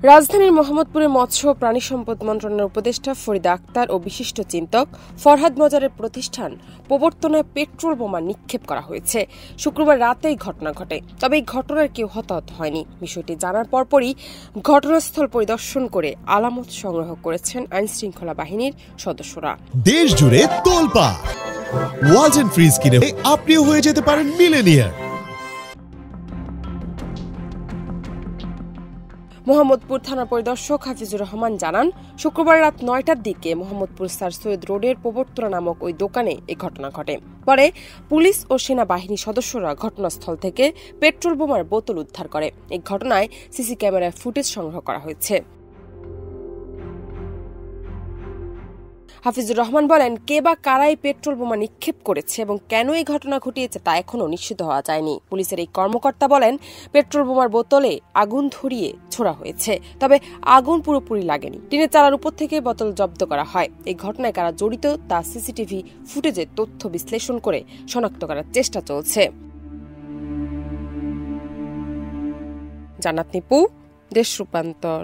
রাজধানীর মোহাম্মদপুরে মৎস্য ও প্রাণী সম্পদ মন্ত্রণালয়ের উপদেষ্টা ফরিদা আক্তার ও বিশিষ্ট চিন্তক ফরহাদ মজারের প্রতিষ্ঠান প্রবর্তনে পেট্রোল বোমা নিক্ষেপ করা হয়েছে। শুক্রবার রাতেই ঘটনা ঘটে, তবে এই ঘটনার কেউ হতাহত হয়নি। বিষয়টি জানার পরপরই ঘটনাস্থল পরিদর্শন করে আলামত সংগ্রহ করেছেন আইনশৃঙ্খলা বাহিনীর সদস্যরা। দেশ জুড়ে তোলপাড় ওয়ালটন ফ্রিজ কিনে আপনিও হয়ে যেতে পারেন মিলেনিয়ার। মোহাম্মদপুর থানা পরিদর্শক হাফিজুর রহমান জানান, শুক্রবার রাত ৯টার দিকে মোহাম্মদপুর স্যার সৈয়দ রোডের প্রবর্তনা নামক ওই দোকানে এই ঘটনা ঘটে। পরে পুলিশ ও সেনাবাহিনীর সদস্যরা ঘটনাস্থল থেকে পেট্রোল বোমার বোতল উদ্ধার করে। এই ঘটনায় সিসি ক্যামেরায় ফুটেজ সংগ্রহ করা হয়েছে। হাফিজুর রহমান বলেন, কে বা কারাই পেট্রোল বোমা নিক্ষেপ করেছে এবং কেন এই ঘটনা ঘটিয়েছে তা এখনও নিশ্চিত হওয়া যায়নি। পুলিশের এই কর্মকর্তা বলেন, পেট্রোল বোমার বোতলে আগুন ধরিয়ে ছোড়া হয়েছে, তবে আগুন পুরোপুরি লাগেনি। টিনের চালার উপর থেকে বোতল জব্দ করা হয়। এই ঘটনায় কারা জড়িত তা সিসিটিভি ফুটেজের তথ্য বিশ্লেষণ করে শনাক্ত করার চেষ্টা চলছে। জান্নাত নিপু, দেশ রূপান্তর।